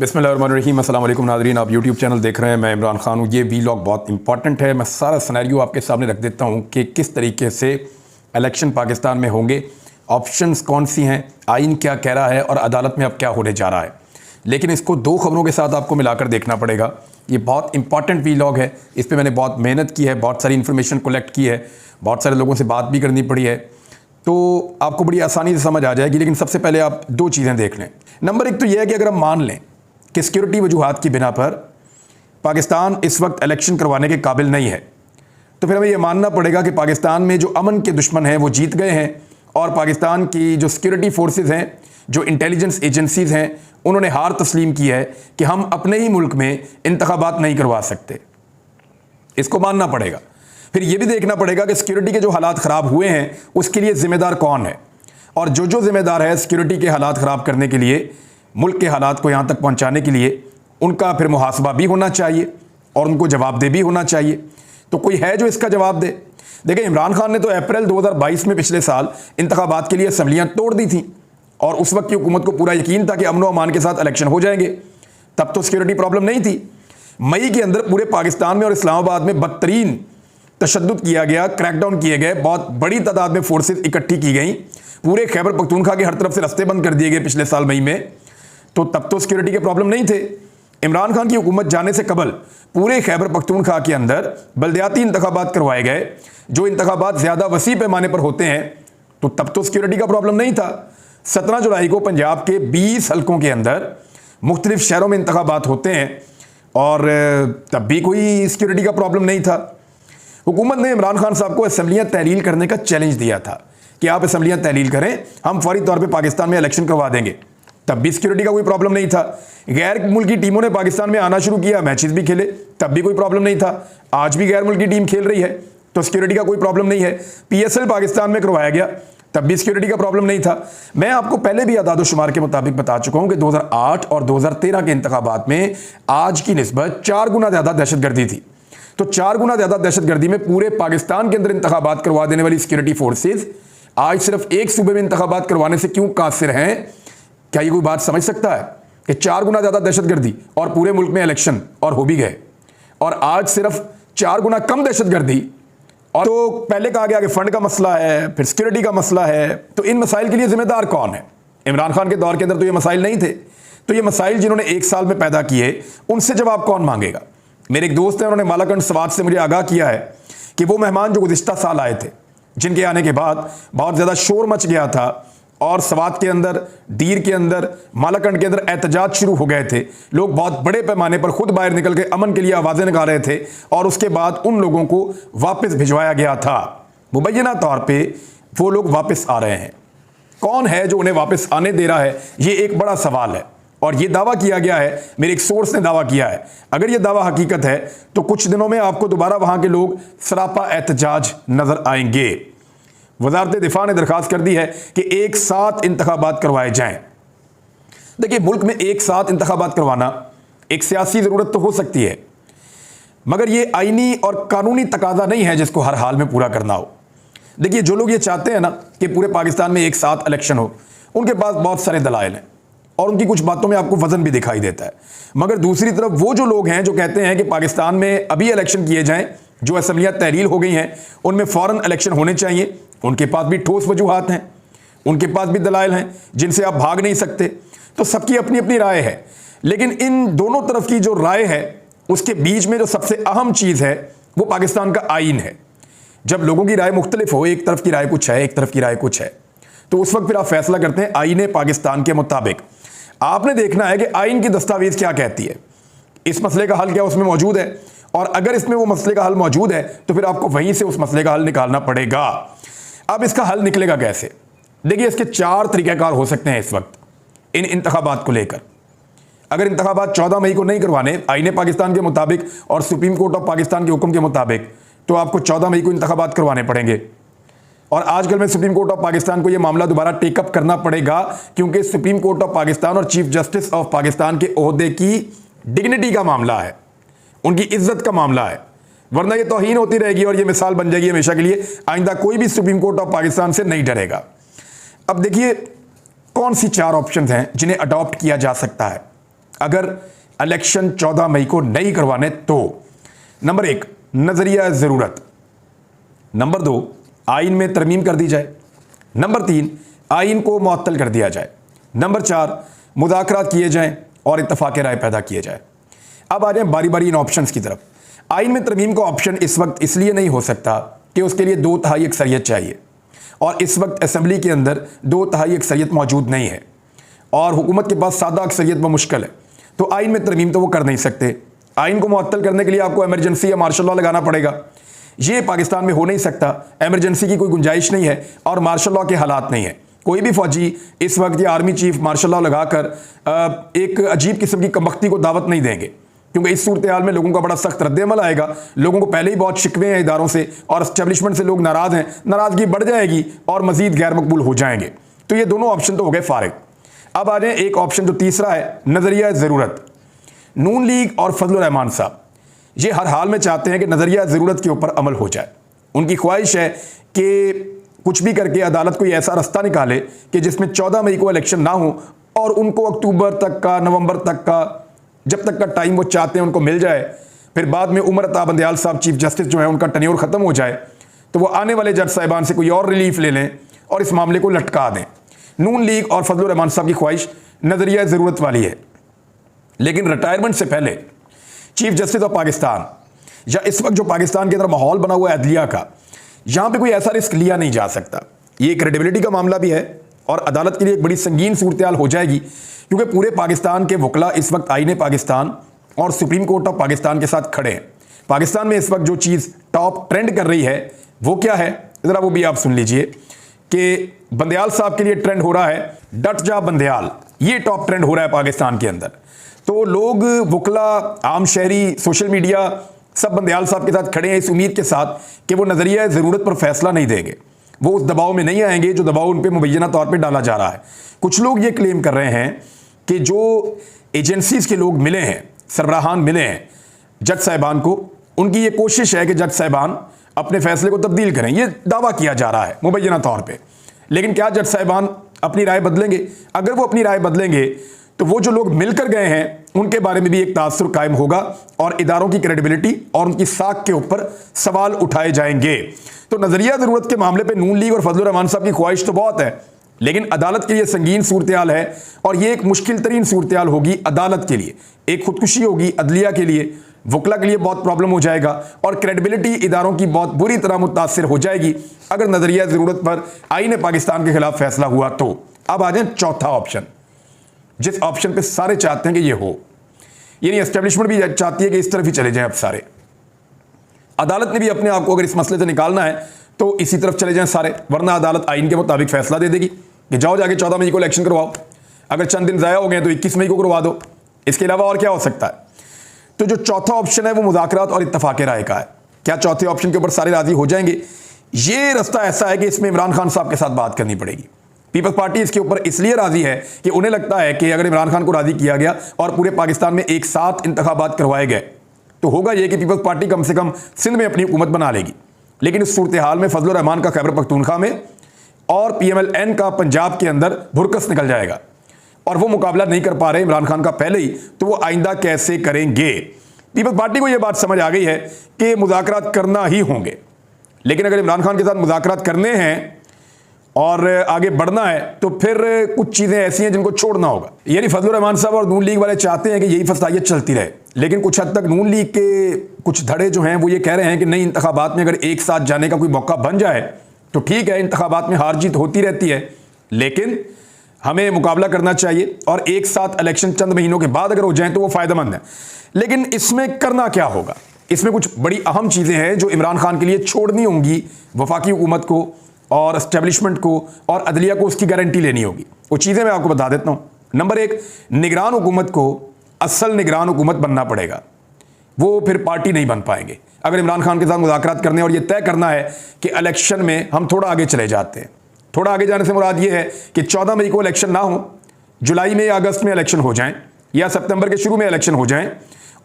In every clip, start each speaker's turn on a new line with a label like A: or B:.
A: बिस्मिल्लाहिर्रहमानिर्रहीम। अस्सलाम वालेकुम नाज़रीन, आप यूट्यूब चैनल देख रहे हैं। मैं इमरान खान हूँ। ये वीलॉग बहुत इंपॉर्टेंट है। मैं सारा सिनेरियो आपके सामने रख देता हूँ कि किस तरीके से इलेक्शन पाकिस्तान में होंगे, ऑप्शंस कौन सी हैं, आइन क्या कह रहा है और अदालत में अब क्या होने जा रहा है। लेकिन इसको दो खबरों के साथ आपको मिलाकर देखना पड़ेगा। ये बहुत इंपॉर्टेंट वीलॉग है। इस पर मैंने बहुत मेहनत की है, बहुत सारी इन्फॉर्मेशन कलेक्ट की है, बहुत सारे लोगों से बात भी करनी पड़ी है, तो आपको बड़ी आसानी से समझ आ जाएगी। लेकिन सबसे पहले आप दो चीज़ें देख लें। नंबर एक तो यह है कि अगर हम मान लें कि सिक्योरिटी वजूहात की बिना पर पाकिस्तान इस वक्त इलेक्शन करवाने के काबिल नहीं है, तो फिर हमें यह मानना पड़ेगा कि पाकिस्तान में जो अमन के दुश्मन हैं वो जीत गए हैं और पाकिस्तान की जो सिक्योरिटी फोर्सेस हैं, जो इंटेलिजेंस एजेंसीज हैं, उन्होंने हार तस्लीम की है कि हम अपने ही मुल्क में इंतखाबात नहीं करवा सकते। इसको मानना पड़ेगा। फिर यह भी देखना पड़ेगा कि सिक्योरिटी के जो हालात ख़राब हुए हैं उसके लिए ज़िम्मेदार कौन है, और जो ज़िम्मेदार है सिक्योरिटी के हालात ख़राब करने के लिए, मुल्क के हालात को यहाँ तक पहुँचाने के लिए, उनका फिर मुहासबा भी होना चाहिए और उनको जवाबदेह भी होना चाहिए। तो कोई है जो इसका जवाब दे? देखिए, इमरान खान ने तो अप्रैल 2022 में पिछले साल इंतखाबात के लिए असम्बलियाँ तोड़ दी थी और उस वक्त की हुकूमत को पूरा यकीन था कि अमन व अमान के साथ इलेक्शन हो जाएंगे। तब तो सिक्योरिटी प्रॉब्लम नहीं थी। मई के अंदर पूरे पाकिस्तान में और इस्लामाबाद में बदतरीन तशद्दुद किया गया, क्रैकडाउन किए गए, बहुत बड़ी तादाद में फोर्सेस इकट्ठी की गई, पूरे खैबर पख्तूनख्वा के हर तरफ से रास्ते बंद कर दिए गए पिछले साल मई में। तो तब तो सिक्योरिटी के प्रॉब्लम नहीं थे। इमरान खान की हुकूमत जाने से कबल पूरे खैबर पख्तूनख्वा के अंदर बल्दियाती इंतखाबात करवाए गए, जो इंतखाबात ज़्यादा वसी पैमाने पर होते हैं, तो तब तो सिक्योरिटी का प्रॉब्लम नहीं था। 17 जुलाई को पंजाब के 20 हलकों के अंदर मुख्तलिफ शहरों में इंतखाबात होते हैं और तब भी कोई सिक्योरिटी का प्रॉब्लम नहीं था। हुकूमत ने इमरान खान साहब को असम्बलियाँ तहलील करने का चैलेंज दिया था कि आप असम्बलियाँ तहलील करें, हम फौरी तौर पर पाकिस्तान में इलेक्शन करवा देंगे। तब भी सिक्योरिटी का कोई प्रॉब्लम नहीं था। गैर मुल्की टीमों ने पाकिस्तान में आना शुरू किया, मैचेस भी खेले, तब भी कोई प्रॉब्लम नहीं था। आज भी गैर मुल्की टीम खेल रही है तो सिक्योरिटी का कोई प्रॉब्लम नहीं है। PSL पाकिस्तान में करवाया गया, तब भी सिक्योरिटी का प्रॉब्लम नहीं था। मैं आपको पहले भी अदाद शुमार के मुताबिक बता चुका हूं कि 2008 और 2013 के इंतखाबात में आज की निस्बत 4 गुना ज़्यादा दहशतगर्दी थी। तो 4 गुना ज़्यादा दहशतगर्दी में पूरे पाकिस्तान के अंदर इंतखाबात करवा देने वाली सिक्योरिटी फोर्सेज आज सिर्फ एक सूबे में इंतखाबात करवाने से क्यों कासिर हैं? क्या ये कोई बात समझ सकता है कि 4 गुना ज़्यादा दहशतगर्दी और पूरे मुल्क में इलेक्शन और हो भी गए, और आज सिर्फ 4 गुना कम दहशतगर्दी? और तो पहले कहा गया कि फंड का मसला है, फिर सिक्योरिटी का मसला है, तो इन मसाइल के लिए जिम्मेदार कौन है? इमरान खान के दौर के अंदर तो ये मसाइल नहीं थे। तो ये मसाइल जिन्होंने एक साल में पैदा किए, उनसे जवाब कौन मांगेगा? मेरे एक दोस्त हैं, उन्होंने मालाकंड स्वात से मुझे आगाह किया है कि वो मेहमान जो गुज़िश्ता साल आए थे, जिनके आने के बाद बहुत ज़्यादा शोर मच गया था और स्वात के अंदर, दीर के अंदर, मालाकंड के अंदर एहतजाज शुरू हो गए थे, लोग बहुत बड़े पैमाने पर खुद बाहर निकल के अमन के लिए आवाज़ें निकाल रहे थे, और उसके बाद उन लोगों को वापस भिजवाया गया था। मुबैना तौर पे वो लोग वापस आ रहे हैं। कौन है जो उन्हें वापस आने दे रहा है? ये एक बड़ा सवाल है। और ये दावा किया गया है, मेरे एक सोर्स ने दावा किया है, अगर ये दावा हकीकत है तो कुछ दिनों में आपको दोबारा वहां के लोग सरापा एहतजाज नजर आएंगे। वज़ारत दिफा ने दरखास्त कर दी है कि एक साथ इंतखाबात करवाए जाएं। देखिए, मुल्क में एक साथ इंतखाबात करवाना एक सियासी ज़रूरत तो हो सकती है, मगर ये आईनी और कानूनी तकाजा नहीं है जिसको हर हाल में पूरा करना हो। देखिए, जो लोग ये चाहते हैं ना कि पूरे पाकिस्तान में एक साथ इलेक्शन हो, उनके पास बहुत सारे दलाइल हैं और उनकी कुछ बातों में आपको वजन भी दिखाई देता है। मगर दूसरी तरफ वो जो लोग हैं जो कहते हैं कि पाकिस्तान में अभी इलेक्शन किए जाएं, जो असम्बलियाँ तहलील हो गई हैं उनमें फ़ौरन इलेक्शन होने चाहिए, उनके पास भी ठोस वजूहात हैं, उनके पास भी दलाइल हैं जिनसे आप भाग नहीं सकते। तो सबकी अपनी अपनी राय है, लेकिन इन दोनों तरफ की जो राय है उसके बीच में जो सबसे अहम चीज़ है वो पाकिस्तान का आइन है। जब लोगों की राय मुख्तलिफ हो, एक तरफ की राय कुछ है, एक तरफ की राय कुछ है, तो उस वक्त फिर आप फैसला करते हैं आइन पाकिस्तान के मुताबिक। आपने देखना है कि आइन की दस्तावेज़ क्या कहती है, इस मसले का हल क्या उसमें मौजूद है, और अगर इसमें वो मसले का हल मौजूद है तो फिर आपको वहीं से उस मसले का हल निकालना पड़ेगा। अब इसका हल निकलेगा कैसे? देखिए, इसके 4 तरीक़ाकार हो सकते हैं इस वक्त इन इंतखाबात को लेकर। अगर इंतखाबात 14 मई को नहीं करवाने आईने पाकिस्तान के मुताबिक और सुप्रीम कोर्ट ऑफ पाकिस्तान के हुक्म के मुताबिक, तो आपको 14 मई को इंतखाबात करवाने पड़ेंगे। और आजकल में सुप्रीम कोर्ट ऑफ पाकिस्तान को यह मामला दोबारा टेकअप करना पड़ेगा, क्योंकि सुप्रीम कोर्ट ऑफ पाकिस्तान और चीफ जस्टिस ऑफ पाकिस्तान के ओहदे की डिग्निटी का मामला है, उनकी इज्जत का मामला है, वरना ये तौहीन होती रहेगी और ये मिसाल बन जाएगी हमेशा के लिए। आइंदा कोई भी सुप्रीम कोर्ट ऑफ पाकिस्तान से नहीं डरेगा। अब देखिए, कौन सी 4 ऑप्शन हैं जिन्हें अडॉप्ट किया जा सकता है। अगर इलेक्शन 14 मई को नहीं करवाने तो? नंबर 1, नजरिया ज़रूरत। नंबर 2, आइन में तरमीम कर दी जाए। नंबर 3, आइन को मुअत्तल कर दिया जाए। नंबर 4, मुज़ाकरात किए जाएं और इत्तफाक़ राय पैदा किए जाए। अब आ जाए बारी बारी इन ऑप्शंस की तरफ। आइन में तरमीम का ऑप्शन इस वक्त इसलिए नहीं हो सकता कि उसके लिए 2/3 अक्सरियत चाहिए, और इस वक्त असम्बली के अंदर 2/3 अक्सरियत मौजूद नहीं है, और हुकूमत के पास सादा अक्सरियत व मुश्किल है, तो आइन में तरमीम तो वो कर नहीं सकते। आइन को मुअत्तल करने के लिए आपको एमरजेंसी या मार्शल लॉ लगाना पड़ेगा। ये पाकिस्तान में हो नहीं सकता, एमरजेंसी की कोई गुंजाइश नहीं है और मार्शल लॉ के हालात नहीं है। कोई भी फौजी इस वक्त ये आर्मी चीफ मार्शल लॉ लगाकर एक अजीब किस्म की कमबख्ती को दावत नहीं देंगे, क्योंकि इस सूरत हाल में लोगों का बड़ा सख्त रद्द-ए-अमल आएगा। लोगों को पहले ही बहुत शिकवे हैं इदारों से और एस्टेब्लिशमेंट से, लोग नाराज़ हैं, नाराज़गी बढ़ जाएगी और मजीद गैर मकबूल हो जाएंगे। तो ये दोनों ऑप्शन तो हो गए फारिग। अब आ जाए एक ऑप्शन जो तीसरा है, नज़रिया ज़रूरत। नून लीग और फजलुर रहमान साहब ये हर हाल में चाहते हैं कि नज़रिया ज़रूरत के ऊपर अमल हो जाए। उनकी ख्वाहिश है कि कुछ भी करके अदालत कोई ऐसा रास्ता निकाले कि जिसमें 14 मई को इलेक्शन ना हो और उनको अक्टूबर तक का, नवंबर तक का, जब तक का टाइम वो चाहते हैं उनको मिल जाए। फिर बाद में उमर अता बंदयाल साहब चीफ जस्टिस जो है उनका टेन्योर ख़त्म हो जाए तो वो आने वाले जज साहिबान से कोई और रिलीफ ले लें और इस मामले को लटका दें। नून लीग और फजलुर रहमान साहब की ख्वाहिश नज़रिया ज़रूरत वाली है, लेकिन रिटायरमेंट से पहले चीफ जस्टिस ऑफ पाकिस्तान या इस वक्त जो पाकिस्तान के अंदर माहौल बना हुआ है अदलिया का, यहाँ पे कोई ऐसा रिस्क लिया नहीं जा सकता। ये क्रेडिबिलिटी का मामला भी है और अदालत के लिए एक बड़ी संगीन सूरत हाल हो जाएगी, क्योंकि पूरे पाकिस्तान के वकला इस वक्त आईने पाकिस्तान और सुप्रीम कोर्ट ऑफ पाकिस्तान के साथ खड़े हैं। पाकिस्तान में इस वक्त जो चीज़ टॉप ट्रेंड कर रही है वो क्या है, ज़रा वो भी आप सुन लीजिए कि बंदयाल साहब के लिए ट्रेंड हो रहा है डट जा बंदयाल, ये टॉप ट्रेंड हो रहा है पाकिस्तान के अंदर। तो लोग, वकला, आम शहरी, सोशल मीडिया सब बंदयाल साहब के साथ खड़े हैं इस उम्मीद के साथ कि वो नज़रिया ज़रूरत पर फैसला नहीं देंगे, वो उस दबाव में नहीं आएंगे जो दबाव उन पर मुबैना तौर पर डाला जा रहा है। कुछ लोग ये क्लेम कर रहे हैं कि जो एजेंसीज़ के लोग मिले हैं, सरबराहान मिले हैं जज साहिबान को, उनकी ये कोशिश है कि जज साहिबान अपने फैसले को तब्दील करें। ये दावा किया जा रहा है मुबैना तौर पे, लेकिन क्या जज साहिबान अपनी राय बदलेंगे? अगर वो अपनी राय बदलेंगे तो वो जो लोग मिलकर गए हैं उनके बारे में भी एक तासुर कायम होगा और इदारों की क्रेडिबिलिटी और उनकी साख के ऊपर सवाल उठाए जाएंगे। तो नज़रिया ज़रूरत के मामले पर नून लीग और फजलुर रहमान साहब की ख्वाहिश तो बहुत है, लेकिन अदालत के लिए संगीन सूरत हाल है और ये एक मुश्किल तरीन सूरत हाल होगी अदालत के लिए। एक खुदकुशी होगी अदलिया के लिए, वकला के लिए बहुत प्रॉब्लम हो जाएगा और क्रेडिबिलिटी इदारों की बहुत बुरी तरह मुतासिर हो जाएगी अगर नज़रिया ज़रूरत पर आईने पाकिस्तान के खिलाफ फैसला हुआ तो। अब आ जाए चौथा ऑप्शन, जिस ऑप्शन पे सारे चाहते हैं कि ये हो, यानी एस्टेब्लिशमेंट भी चाहती है कि इस तरफ ही चले जाएं अब सारे। अदालत ने भी अपने आप को अगर इस मसले से निकालना है तो इसी तरफ चले जाएं सारे, वरना अदालत आइन के मुताबिक फैसला दे देगी कि जाओ जाके 14 मई को इलेक्शन करवाओ, अगर चंद दिन ज़ाया हो गए तो 21 मई को करवा दो। इसके अलावा और क्या हो सकता है? तो जो चौथा ऑप्शन है वो मुज़ाकरात और इत्तफाक़ राय का है। क्या चौथे ऑप्शन के ऊपर सारे राज़ी हो जाएंगे? ये रास्ता ऐसा है कि इसमें इमरान खान साहब के साथ बात करनी पड़ेगी। पीपल्स पार्टी इसके ऊपर इसलिए राज़ी है कि उन्हें लगता है कि अगर इमरान खान को राज़ी किया गया और पूरे पाकिस्तान में एक साथ इंतखाबात करवाए गए तो होगा ये कि पीपल्स पार्टी कम से कम सिंध में अपनी हुकूमत बना लेगी। लेकिन इस सूरत हाल में फजलुर रहमान का खैबर पख्तूनख्वा में और PMLN का पंजाब के अंदर भुरकस निकल जाएगा और वो मुकाबला नहीं कर पा रहे इमरान खान का पहले ही, तो वो आइंदा कैसे करेंगे? पीपल्स पार्टी को ये बात समझ आ गई है कि मुज़ाकरात करना ही होंगे, लेकिन अगर इमरान खान के साथ मुज़ाकरात करने हैं और आगे बढ़ना है तो फिर कुछ चीज़ें ऐसी हैं जिनको छोड़ना होगा। यानी फजलुर रहमान साहब और नून लीग वाले चाहते हैं कि यही फसाइयत चलती रहे, लेकिन कुछ हद तक नून लीग के कुछ धड़े जो हैं वो ये कह रहे हैं कि नई इंतखाबात में अगर एक साथ जाने का कोई मौका बन जाए तो ठीक है, इंतखाबात में हार जीत होती रहती है, लेकिन हमें मुकाबला करना चाहिए और एक साथ इलेक्शन चंद महीनों के बाद अगर हो जाए तो वो फ़ायदेमंद है। लेकिन इसमें करना क्या होगा? इसमें कुछ बड़ी अहम चीज़ें हैं जो इमरान खान के लिए छोड़नी होंगी, वफाकी हुकूमत को और एस्टेब्लिशमेंट को और अदलिया को उसकी गारंटी लेनी होगी। वो चीज़ें मैं आपको बता देता हूँ। नंबर 1, निगरान हुकूमत को असल निगरान हुकूमत बनना पड़ेगा, वो फिर पार्टी नहीं बन पाएंगे। अगर इमरान खान के साथ मुज़ाकरात करने और ये तय करना है कि इलेक्शन में हम थोड़ा आगे चले जाते हैं, थोड़ा आगे जाने से मुराद ये है कि 14 मई को इलेक्शन ना हो, जुलाई में या अगस्त में इलेक्शन हो जाएं या सितंबर के शुरू में इलेक्शन हो जाएं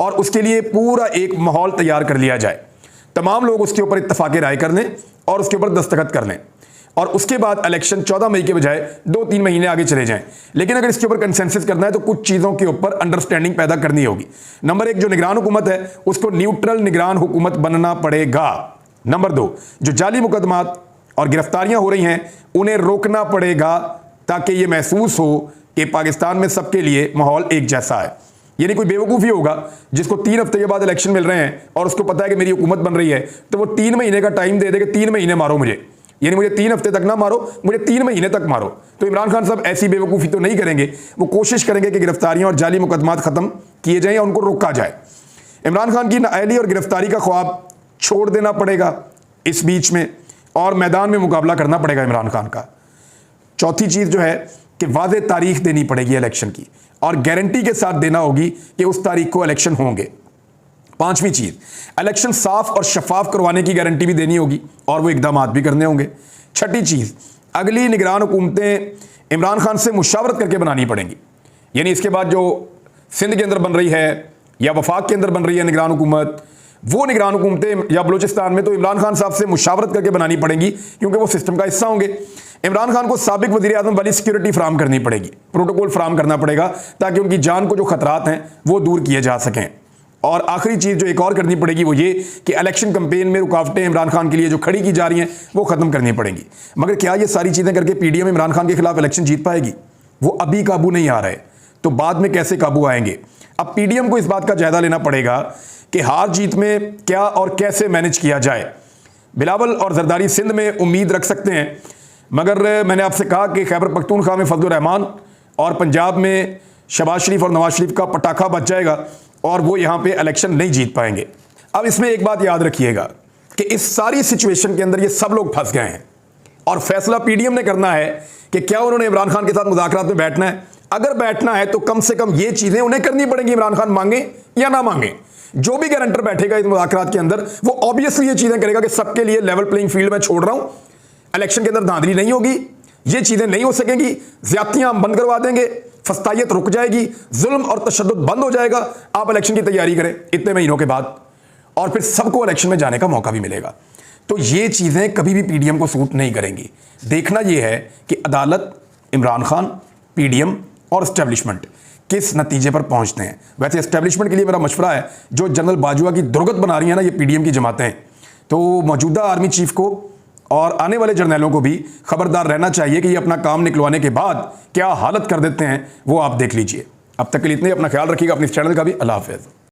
A: और उसके लिए पूरा एक माहौल तैयार कर लिया जाए, तमाम लोग उसके ऊपर इत्तफाक़ राय कर लें और उसके ऊपर दस्तखत कर लें और उसके बाद इलेक्शन 14 मई के बजाय 2-3 महीने आगे चले जाएं। लेकिन अगर इसके ऊपर कंसेंसस करना है तो कुछ चीज़ों के ऊपर अंडरस्टैंडिंग पैदा करनी होगी। नंबर 1, जो निगरान हुकूमत है उसको न्यूट्रल निगरान हुकूमत बनना पड़ेगा। नंबर 2, जो जाली मुकदमात और गिरफ्तारियां हो रही हैं उन्हें रोकना पड़ेगा ताकि ये महसूस हो कि पाकिस्तान में सबके लिए माहौल एक जैसा है। यानी कोई बेवकूफ़ी होगा जिसको 3 हफ्ते के बाद इलेक्शन मिल रहे हैं और उसको पता है कि मेरी हुकूमत बन रही है, तो वो 3 महीने का टाइम दे दे कि 3 महीने मारो मुझे, यानी मुझे 3 हफ्ते तक ना मारो, मुझे 3 महीने तक मारो। तो इमरान खान साहब ऐसी बेवकूफ़ी तो नहीं करेंगे, वो कोशिश करेंगे कि गिरफ्तारियां और जाली मुकदमात ख़त्म किए जाएं और उनको रोका जाए। इमरान खान की नाअहली और गिरफ्तारी का ख्वाब छोड़ देना पड़ेगा इस बीच में, और मैदान में मुकाबला करना पड़ेगा इमरान खान का। चौथी चीज़ जो है कि वाज़े तारीख देनी पड़ेगी इलेक्शन की, और गारंटी के साथ देना होगी कि उस तारीख को इलेक्शन होंगे। 5वीं चीज़, इलेक्शन साफ और शफाफ करवाने की गारंटी भी देनी होगी और वो इकदाम भी करने होंगे। 6ठी चीज़, अगली निगरान हुकूमतें इमरान खान से मुशावरत करके बनानी पड़ेंगी। यानी इसके बाद जो सिंध के अंदर बन रही है या वफाक के अंदर बन रही है निगरान हुकूमत, वो निगरान हुकूमतें या बलूचिस्तान में तो इमरान खान साहब से मुशावरत करके बनानी पड़ेंगी, क्योंकि वो सिस्टम का हिस्सा होंगे। इमरान खान को साबिक वज़ीर आज़म वाली सिक्योरिटी फराम करनी पड़ेगी, प्रोटोकॉल फराम करना पड़ेगा ताकि उनकी जान को जो खतरात हैं वो दूर किए जा सकें। और आखिरी चीज़ जो एक और करनी पड़ेगी वो ये कि इलेक्शन कैंपेन में रुकावटें इमरान खान के लिए जो खड़ी की जा रही हैं वो ख़त्म करनी पड़ेंगी। मगर क्या ये सारी चीज़ें करके PDM इमरान खान के खिलाफ इलेक्शन जीत पाएगी? वो अभी काबू नहीं आ रहे, तो बाद में कैसे काबू आएंगे? अब PDM को इस बात का जायज़ा लेना पड़ेगा कि हार जीत में क्या और कैसे मैनेज किया जाए। बिलावल और जरदारी सिंध में उम्मीद रख सकते हैं, मगर मैंने आपसे कहा कि खैबर पख्तूनख्वा में फजलुर रहमान और पंजाब में शहबाज शरीफ और नवाज शरीफ का पटाखा बच जाएगा और वो यहाँ पे इलेक्शन नहीं जीत पाएंगे। अब इसमें एक बात याद रखिएगा कि इस सारी सिचुएशन के अंदर ये सब लोग फंस गए हैं और फैसला PDM ने करना है कि क्या उन्होंने इमरान खान के साथ मुज़ाकरात में बैठना है। अगर बैठना है तो कम से कम ये चीज़ें उन्हें करनी पड़ेंगी, इमरान खान मांगे या ना मांगे। जो भी गारंटर बैठेगा इस मुज़ाकरात के अंदर वो ऑब्वियसली ये चीज़ें करेगा कि सबके लिए लेवल प्लेइंग फील्ड में छोड़ रहा हूँ, इलेक्शन के अंदर धांधली नहीं होगी, ये चीज़ें नहीं हो सकेंगी, ज़्यादतियाँ हम बंद करवा देंगे, फस्तायत रुक जाएगी, जुल्म और तशद्दुद बंद हो जाएगा, आप इलेक्शन की तैयारी करें इतने महीनों के बाद, और फिर सबको इलेक्शन में जाने का मौका भी मिलेगा। तो ये चीज़ें कभी भी PDM को सूट नहीं करेंगी। देखना ये है कि अदालत, इमरान खान, PDM और इस्टेब्लिशमेंट किस नतीजे पर पहुंचते हैं। वैसे इस्टेब्लिशमेंट के लिए मेरा मशवरा है, जो जनरल बाजवा की दुर्गत बना रही है ना ये PDM की जमातें, तो मौजूदा आर्मी चीफ को और आने वाले जर्नैलों को भी खबरदार रहना चाहिए कि ये अपना काम निकलवाने के बाद क्या हालत कर देते हैं वो आप देख लीजिए। अब तक के लिए इतने, अपना ख्याल रखिएगा, अपने इस चैनल का भी। अल्लाह हाफ़िज़।